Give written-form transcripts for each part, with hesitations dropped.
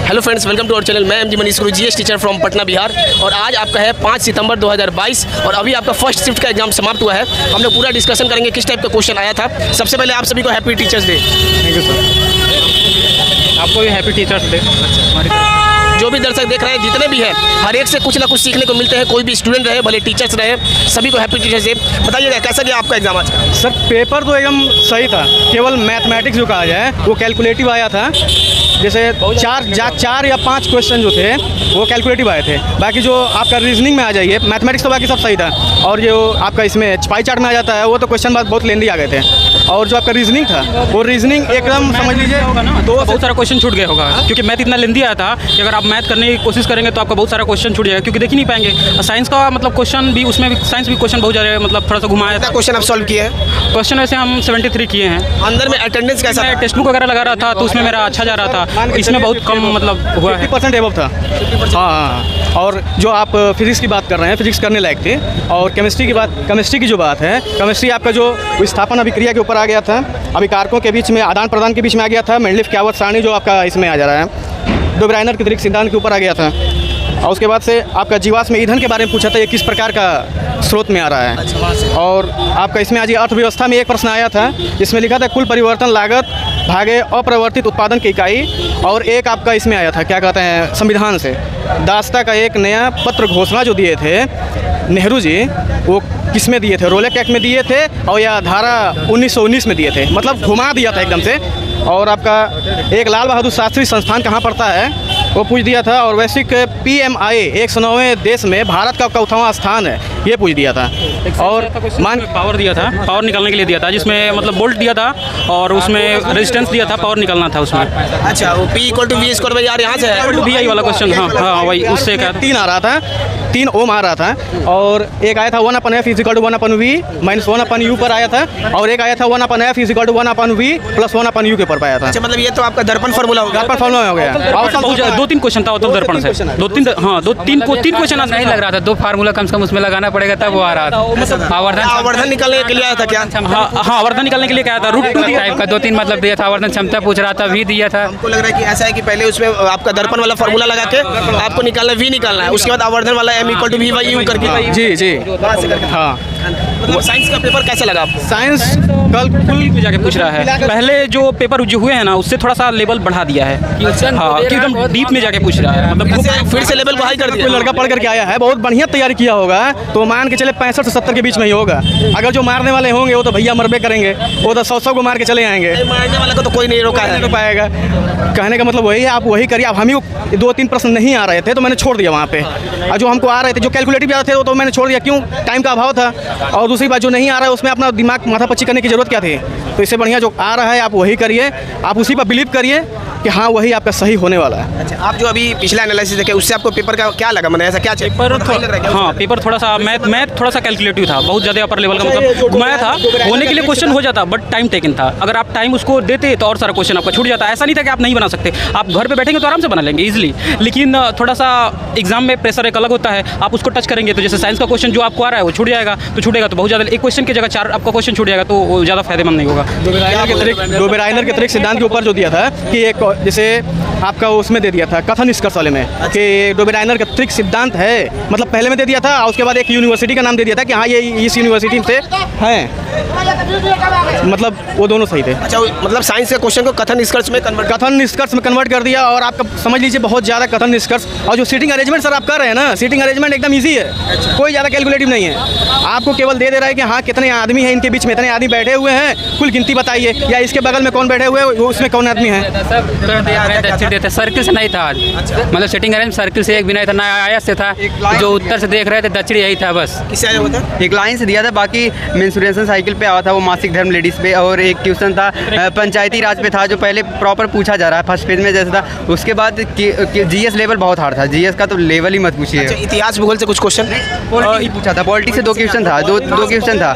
Hello friends, welcome to our channel. मैं MG Manish Guru, GS teacher from Patna Bihar. और आज आपका है 5 सितंबर 2022 और अभी आपका फर्स्ट शिफ्ट का एग्जाम समाप्त हुआ है। हम लोग पूरा डिस्कशन करेंगे किस टाइप का क्वेश्चन आया था। सबसे पहले आप सभी को happy teachers day. Thank you sir. आपको भी हैप्पी टीचर्स डे। जो भी दर्शक देख रहे हैं, जितने भी हैं, हर एक से कुछ ना कुछ सीखने को मिलते हैं। कोई भी स्टूडेंट रहे, भले टीचर्स रहे, सभी को हैप्पी टीचर्स डे। बताइएगा कैसा गया आपका एग्जाम आज का? सर पेपर तो एकदम सही था, केवल मैथमेटिक्स जो कहा जाए वो कैलकुलेटिव आया था। जैसे चार या 5 क्वेश्चन जो थे वो कैलकुलेटिव आए थे। बाकी जो आपका रीजनिंग में आ जाइए, मैथमेटिक्स तो बाकी सब सही था। और जो आपका इसमें पाई चार्ट में आ जाता है वो तो क्वेश्चन बहुत लेंदी आ गए थे। और जो आपका रीजनिंग था वो रीजनिंग एकदम समझ लीजिए तो बहुत सारा क्वेश्चन छूट गया होगा, क्योंकि मैथ इतना लेंदी आया था कि अगर आप मैथ करने की कोशिश करेंगे तो आपका बहुत सारा क्वेश्चन छूट जाएगा, क्योंकि देख ही नहीं पाएंगे। साइंस का मतलब क्वेश्चन भी, उसमें भी साइंस भी क्वेश्चन बहुत ज़्यादा मतलब थोड़ा सा घुमाया था। क्वेश्चन आप सॉल्व किए हैं? क्वेश्चन वैसे हम 73 किए हैं। अंदर में अटेंडेंस कैसा? मैं टेक्स्ट बुक वगैरह लगा रहा था तो उसमें मेरा अच्छा जा रहा था, इसमें बहुत कम मतलब हुआ है। 50% एबव था। हाँ। और जो आप फिजिक्स की बात कर रहे हैं, फिजिक्स करने लायक थे। और केमिस्ट्री की जो बात है, केमिस्ट्री आपका जो विस्थापन अभिक्रिया के ऊपर आ गया था, अभिकारकों के बीच में आदान प्रदान के बीच में आ गया था। मेंडलीफ की आवर्त सारणी जो आपका इसमें आ जा रहा है, डे ब्रायनर के त्रिक सिद्धांत के ऊपर आ गया था। और उसके बाद से आपका जीवाश्म ईंधन के बारे में पूछा था, ये किस प्रकार का स्रोत में आ रहा है। और आपका इसमें आज अर्थव्यवस्था में एक प्रश्न आया था, जिसमें लिखा था कुल परिवर्तन लागत भागे अप्रवर्तित उत्पादन की इकाई। और एक आपका इसमें आया था, क्या कहते हैं, संविधान से दासता का एक नया पत्र घोषणा जो दिए थे नेहरू जी, वो किस में दिए थे? रोलेक एक्ट में दिए थे और या धारा 1919 में दिए थे। मतलब घुमा दिया था एकदम से। और आपका एक लाल बहादुर शास्त्री संस्थान कहाँ पड़ता है वो पूछ दिया था। और वैश्विक PMI 109वें देश में भारत का 4वां स्थान है, ये पूछ दिया था। और मान पावर दिया था, पावर निकालने के लिए दिया था, जिसमें मतलब बोल्ट दिया था और उसमें रेजिस्टेंस दिया था, पावर निकालना था उसमें। अच्छा, वो P = V² यार यहाँ से है VI वाला क्वेश्चन। हाँ वही, उससे क्या 3 आ रहा था, 3 ओम आ रहा था। और एक आया था 1/f = 1/v - 1/u पर आया था। और एक आया था 1/f = 1/v + 1/u के ऊपर पाया था। अच्छा, मतलब ये तो आपका दर्पण फार्मूला हो गया। दर्पण फार्मूला हो गया। और 2-3 क्वेश्चन था उत्तर दर्पण से, 2-3 क्वेश्चन नहीं लग रहा था। 2 फार्मूला कम से कम उसमें लगाना पड़ेगा तब वो आ रहा था। आवर्धन निकालने के लिए आया था क्या? हाँ, आवर्धन निकालने के लिए क्या था, √2 टाइप का 2-3 मतलब दिया था। आवर्धन क्षमता पूछ रहा था, V दिया था। हमको लग रहा है कि ऐसा है कि पहले उसमें आपका दर्पण वाला फार्मूला लगा के आपको निकालना V निकालना है, उसके बाद आवर्धन वाला M = V/U करके। जी हाँ। मतलब साइंस का पेपर कैसा लगा आपको? साइंस कल में जाके पूछ रहा है। पहले जो पेपर जो हुए हैं ना, उससे थोड़ा सा लेवल बढ़ा दिया है। हाँ, कि एकदम डीप में जाके पूछ रहा है, मतलब फिर से लेवल को हाई कर दिया। कोई लड़का पढ़ करके आया है, बहुत बढ़िया तैयारी किया होगा, तो मान के चले 65 से 70 के बीच में ही होगा। अगर जो मारने वाले होंगे वो तो भैया मरबे करेंगे, वो तो 100 को मार के चले आएंगे। मारने वाले को तो कोई नहीं रोका है, नहीं पाएगा। कहने का मतलब वही है, आप वही करिए। अब हम ही 2-3 प्रश्न नहीं आ रहे थे तो मैंने छोड़ दिया वहाँ पे। और जो हमको आ रहे थे, जो कैलकुलेटिव आते थे, वो तो मैंने छोड़ दिया। क्यों? टाइम का अभाव था। और दूसरी बात, जो नहीं आ रहा है उसमें अपना दिमाग माथापच्ची करने की जरूरत क्या थी? तो इससे बढ़िया जो आ रहा है आप वही करिए, आप उसी पर बिलीव करिए कि हाँ वही आपका सही होने वाला है। अच्छा, आप जो अभी पिछला एनालिसिस देखे उससे आपको पेपर का क्या लगा? मतलब ऐसा क्या चाहिए? पेपर थोड़ा सा मैथ थोड़ा सा कैलकुलेटिव था, बहुत ज़्यादा अपर लेवल का, मतलब घुमाया था। होने के लिए क्वेश्चन हो जाता, बट टाइम टेकन था। अगर आप टाइम उसको देते तो और सारा क्वेश्चन आपका छूट जाता। ऐसा नहीं था कि आप नहीं बना सकते, आप घर पे बैठेंगे तो आराम से बना लेंगे इजीली। लेकिन थोड़ा सा एग्जाम में प्रेशर एक अलग होता है, आप उसको टच करेंगे तो जैसे साइंस का क्वेश्चन जो आपको आ रहा है वो छूट जाएगा, तो छूटेगा तो बहुत ज़्यादा, एक क्वेश्चन की जगह 4 आपका क्वेश्चन छूट जाएगा, तो वो ज़्यादा फायदेमंद नहीं होगा। डे ब्रायनर के त्रिक सिद्धांत के ऊपर जो दिया था कि एक जैसे आपका उसमें दे दिया था कथन निष्कर्ष वाले में कि डे ब्रायनर का त्रिक सिद्धांत है, मतलब पहले में दे दिया था। और उसके बाद एक यूनिवर्सिटी का नाम दे दिया था कि हाँ ये इस यूनिवर्सिटी से हैं, मतलब वो दोनों सही थे। अच्छा, मतलब साइंस के क्वेश्चन को कथन निष्कर्ष में कन्वर्ट कर दिया। और आपका समझ लीजिए बहुत ज़्यादा कथन निष्कर्ष। और जो सीटिंग अरेंजमेंट सर आप कर रहे हैं ना, सीटिंग अरेंजमेंट एकदम ईजी है। कोई ज़्यादा कैलकुलेटिव नहीं है। आपको केवल दे रहा है कि हाँ कितने आदमी हैं, इनके बीच में इतने आदमी बैठे हुए हैं, कुल गिनती बताइए, या इसके बगल में कौन बैठे हुए हैं, उसमें कौन आदमी है। सर्किल से नहीं था आज। मतलब सेटिंग अरेंज सर्किल से एक भी नहीं था, ना आया से था। जो उत्तर से देख रहे थे दक्षिण यही था बस। किससे आया होता? एक लाइन से दिया था, बाकी मेंस्ट्रुएशन साइकिल पे आया था, वो मासिक धर्म लेडीज़ पे। और एक क्वेश्चन था पंचायती राज पे था, जो पहले प्रॉपर पूछा जा रहा है फर्स्ट पेज में जैसा था। उसके बाद GS लेवल बहुत हार्ड था, GS का तो लेवल ही मत पूछिए। अच्छा, इतिहास भूगोल से कुछ क्वेश्चन पूछा था, पॉलिटिक्स से 2 क्वेश्चन था, दो क्वेश्चन था।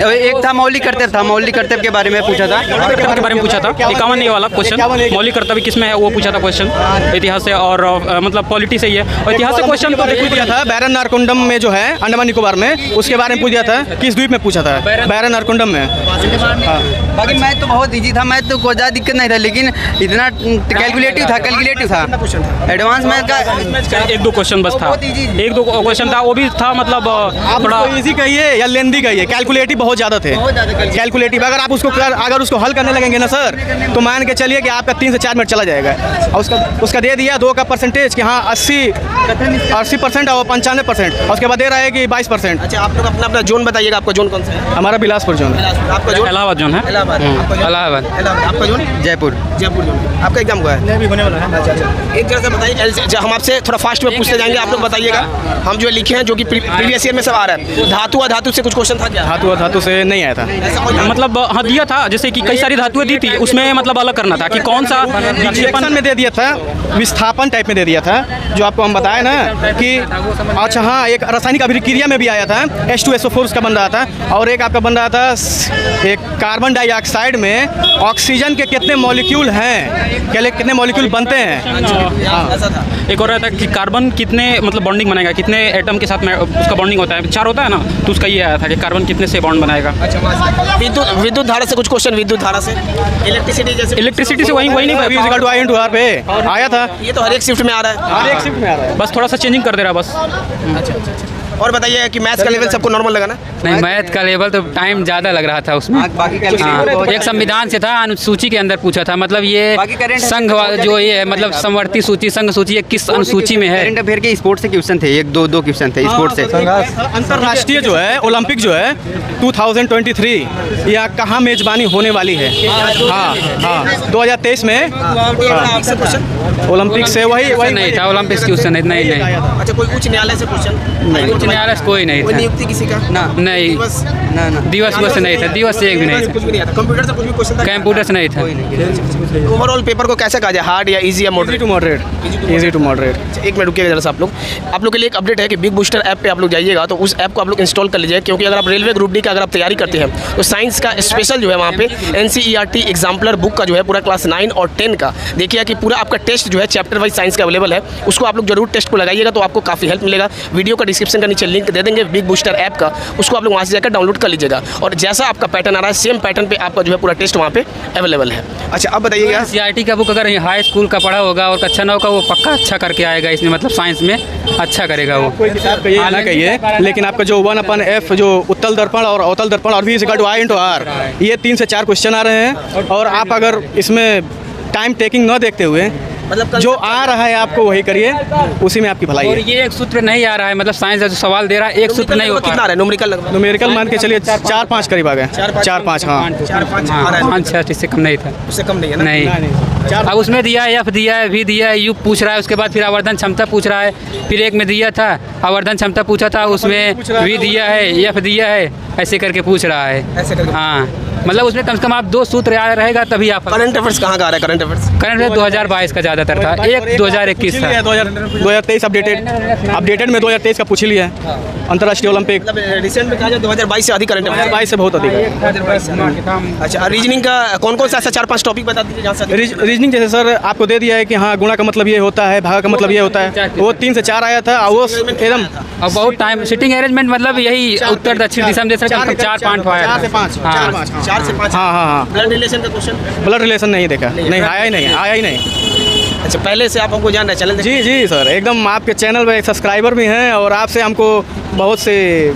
एक था मौलिक कर्तव्य के बारे में पूछा था, के बारे में पूछा था। 51 वाला क्वेश्चन मौलिक कर्तव्य किसमें है वो पूछा था क्वेश्चन, इतिहास से। और मतलब पॉलिटी से ही है। और इतिहास से क्वेश्चन तो पूछ दिया था बैरन नारकोंडम में जो है अंडमान निकोबार में, उसके बारे में पूछ दिया था। किस द्वीप में पूछा था? बैरन नारकोंडम में। हाँ। बाकी मैथ तो बहुत ईजी था, मैथ तो कोई ज़्यादा दिक्कत नहीं था, लेकिन इतना कैलकुलेटिव था एडवांस मैथ का एक दो क्वेश्चन बस था, एक दो क्वेश्चन था, वो भी था मतलब थोड़ा इजी कहिए या लेंदी कहिए, कैलकुलेटिव बहुत ज़्यादा थे। कैलकुलेटिव अगर आप उसको हल करने लगेंगे ना सर, तो मान के चलिए कि आपका 3 से 4 मिनट चला जाएगा। और उसका दे दिया 2 का परसेंटेज कि हाँ 80% और 95%, और उसके बाद दे रहा है कि 22%। अच्छा, आप लोग अपना जोन बताइएगा, आपका जोन कौन सा है? हमारा बिलासपुर जोन है। आपका जोन इलाहाबाद जोन है। इलाहाबाद। आपका जोन जयपुर जोन। आपका एग्जाम हुआ है? नहीं, होने वाला है। अच्छा, एक जगह से बताइए, हम आपसे थोड़ा फास्ट में पूछते जाएंगे, आप लोग बताइएगा। हम जो लिखे हैं जो कि प्रीवियस ईयर में सब आ रहा है, धातु से कुछ क्वेश्चन था क्या? धातु से नहीं आया था, मतलब हाँ दिया था, जैसे कि कई सारी धातुएं दी थी, उसमें मतलब अलग करना था कि कौन सा विक्षेपण में दे दिया था, विस्थापन टाइप में दे दिया था, जो आपको हम बताए ना कि अच्छा हाँ, एक रासायनिक अभिक्रिया में भी आया था, H2SO4 उसका बन रहा था, और एक आपका बन रहा था एक कार्बन डाइऑक्साइड में ऑक्सीजन के कितने मॉलिक्यूल हैं, कितने मॉलिक्यूल बनते हैं। एक और रहता है कि कार्बन कितने मतलब बॉन्डिंग बनाएगा, कितने एटम के साथ में उसका बॉन्डिंग होता है, 4 होता है ना, तो उसका ये आया था कि कार्बन कितने से बॉन्ड बनाएगा। विद्युत धारा से कुछ क्वेश्चन, विद्युत धारा से, इलेक्ट्रिसिटी से वही नहीं I/R पे आया था। ये तो हर एक शिफ्ट में आ रहा है, हर एक शिफ्ट में आ रहा है, बस थोड़ा सा चेंजिंग कर दे रहा है बस। अच्छा। और बताइए कि मैथ्स का लेवल सबको नॉर्मल लगा ना? नहीं, मैथ का लेवल तो टाइम ज़्यादा लग रहा था उसमें। हाँ, एक संविधान से था, अनुसूची के अंदर पूछा था, मतलब ये संघ जो ये है मतलब समवर्ती सूची, संघ सूची, ये किस अनुसूची में है। करंट अफेयर के स्पोर्ट्स से क्वेश्चन थे, 1-2 क्वेश्चन थे स्पोर्ट्स से। अंतर्राष्ट्रीय जो है ओलंपिक जो है 2023 या कहाँ मेजबानी होने वाली है? हाँ 2023 में ओलंपिक से वही नहीं था, ओलंपिक क्वेश्चन नहीं। अच्छा, कोई उच्च न्यायालय से क्वेश्चन? उच्च न्यायालय से कोई नहीं था। नियुक्ति किसी का? नहीं, दिवस से नहीं था, दिवस से एक भी नहीं था। कंप्यूटर से कुछ भी क्वेश्चन था? कंप्यूटर से नहीं था। ओवरऑल पेपर को कैसे कहा जाए, हार्ड या इजी या इजी टू मॉडरेट। एक मिनट रुकिएगा जरा सा। आप लोग के लिए एक अपडेट है कि बिग बूस्टर ऐप पे आप लोग जाइएगा, तो उस ऐप को आप लोग इंस्टॉल कर लीजिए, क्योंकि अगर आप रेलवे ग्रुप डी का अगर आप तैयारी करते हैं तो साइंस का स्पेशल जो है वहाँ पे NCERT एग्जाम्पलर बुक का जो है पूरा क्लास 9 और 10 का देखिए कि पूरा आपका टेस्ट जो है चैप्टर वाइज साइंस का अवेलेबल है, उसको आप लोग जरूर टेस्ट को लगाइएगा, तो आपको काफ़ी हेल्प मिलेगा। वीडियो का डिस्क्रिप्शन का नीचे लिंक दे देंगे बिग बूस्टर ऐप का, उसको आप लोग वहाँ से जाकर डाउनलोड कर लीजिएगा, और जैसा आपका पैटर्न आ रहा है सेम पैटर्न पे आपका जो है पूरा टेस्ट वहाँ पे अवेलेबल है। अच्छा, अब बताइएगा, NCERT का बुक अगर हाई स्कूल का पढ़ा होगा और कक्षा 9 का, वो पक्का अच्छा करके आएगा इसमें, मतलब साइंस में अच्छा करेगा वो। कोई किताब कहिए ना कहिए, लेकिन आपका जो 1/F जो उत्तल दर्पण और अवतल दर्पण और V/I/R, ये 3 से 4 क्वेश्चन आ रहे हैं, और आप अगर इसमें टाइम टेकिंग न देखते हुए मतलब जो आ रहा है आपको वही करिए, उसी में आपकी भलाई और है। ये एक सूत्र नहीं आ रहा है, मतलब साइंस जो सवाल दे रहा है एक सूत्र नहीं होता। कितना आ रहा है न्यूमेरिकल मान के चलिए 4-5 करीब आ गए, 4-5 हाँ 5-6 इससे कम नहीं था, उससे कम नहीं है ना? नहीं। अब उसमें दिया है, F दिया है, V दिया है, U पूछ रहा है, उसके बाद फिर आवर्धन क्षमता पूछ रहा है, फिर एक में दिया था आवर्धन क्षमता पूछा था, उसमें V दिया है, F दिया है, ऐसे करके पूछ रहा है। हाँ, मतलब उसमें कम से कम आप 2 सूत्र याद रहेगा तभी आप। करंट अफेयर्स कहाँ का आ रहा है? करंट अफेयर्स 2022 का ज़्यादातर था, एक 2021 था, 2023 अपडेटेड में 2023 का पूछ लिया है। अंतर्राष्ट्रीय ओलंपिक रिसेंट में कहा जाए 2022 से अधिक करंट अफेयर्स, 2022 से बहुत अधिक है। अच्छा, रीजनिंग का कौन से ऐसा 4-5 टॉपिक बता दीजिए जहाँ से रीजनिंग जैसे सर आपको दे दिया है कि हाँ गुणा का मतलब ये होता है, भागा का मतलब ये होता है, वो 3 से 4 आया था, वो एकदम और बहुत टाइम सिटिंग अरेंजमेंट मतलब यही उत्तर दक्षिण दिशा में दे सकते 4-5 आया था। 4 से 5। हाँ ब्लड रिलेशन का क्वेश्चन? ब्लड रिलेशन नहीं देखा, नहीं आया ही नहीं। अच्छा, पहले से आप हमको जान रहे हैं? चैनल जी सर, एकदम आपके चैनल पे सब्सक्राइबर भी हैं, और आपसे हमको बहुत से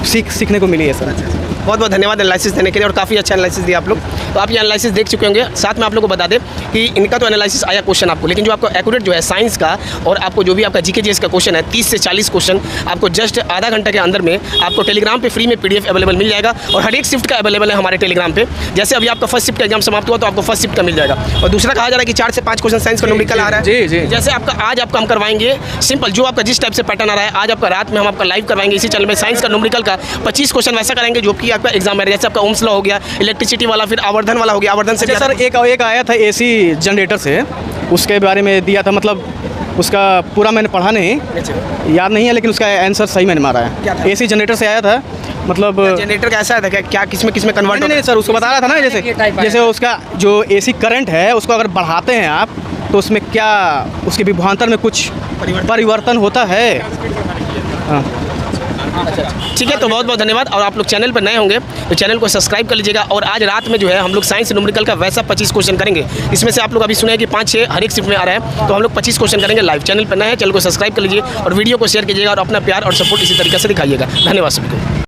सीखने को मिली है सर। बहुत बहुत धन्यवाद एनालिसिस देने के लिए, और काफ़ी अच्छा एनालिसिस दिया आप लोग। तो आप ये एनालिसिस देख चुके होंगे। साथ में आप लोग को बता दें कि इनका तो एनालिसिस आया क्वेश्चन आपको, लेकिन जो आपको एक्यूरेट जो है साइंस का और आपको जो भी आपका जीके जीएस का क्वेश्चन है 30 से 40 क्वेश्चन आपको जस्ट आधा घंटे के अंदर में आपको टेलीग्राम पे फ्री में PDF अवेलेबल मिल जाएगा, और हर एक शिफ्ट का अवेलेबल है हमारे टेलीग्राम पे। जैसे अभी आपका फर्स्ट शिफ्ट का एग्जाम समाप्त हुआ तो आपको फर्स्ट शिफ्ट का मिल जाएगा, और दूसरा कहा जा रहा है कि 4 से 5 क्वेश्चन साइंस का न्यूमेरिकल आ रहा है। जी जैसे आपका आज आपका हम करवाएंगे सिंपल, जो आपका जिस टाइप से पैटर्न आ रहा है आज आपका रात में हम आपका लाइव करवाएंगे इसी चैनल में। साइंस का न्यूमेरिकल का 25 क्वेश्चन वैसा करेंगे जो कि आपका एग्जाम है, जैसे आपका ओम्स लॉ हो गया, इलेक्ट्रिसिटी वाला, फिर आवर्धन वाला हो गया। आवर्धन से सर एक आया था AC जनरेटर से, उसके बारे में दिया था, मतलब उसका पूरा मैंने पढ़ा नहीं, याद नहीं है, लेकिन उसका आंसर सही मैंने मारा है। AC जनरेटर से आया था, मतलब जनरेटर कैसा है था, क्या किस में कन्वर्ट? नहीं सर, उसको बता रहा था ना, जैसे उसका जो AC करंट है उसको अगर बढ़ाते हैं आप तो उसमें क्या उसके विभवांतर में कुछ परिवर्तन होता है। हाँ, ठीक है, तो बहुत बहुत धन्यवाद। और आप लोग चैनल पर नए होंगे तो चैनल को सब्सक्राइब कर लीजिएगा। और आज रात में जो है हम लोग साइंस न्यूमेरिकल का वैसा 25 क्वेश्चन करेंगे। इसमें से आप लोग अभी सुने कि 5-6 हर एक शिफ्ट में आ रहा है, तो हम लोग 25 क्वेश्चन करेंगे लाइव। चैनल पर नए हैं, चैनल को सब्सक्राइब कर लीजिए और वीडियो को शेयर कीजिएगा और अपना प्यार और सपोर्ट इसी तरीके से दिखाइएगा। धन्यवाद सभी को।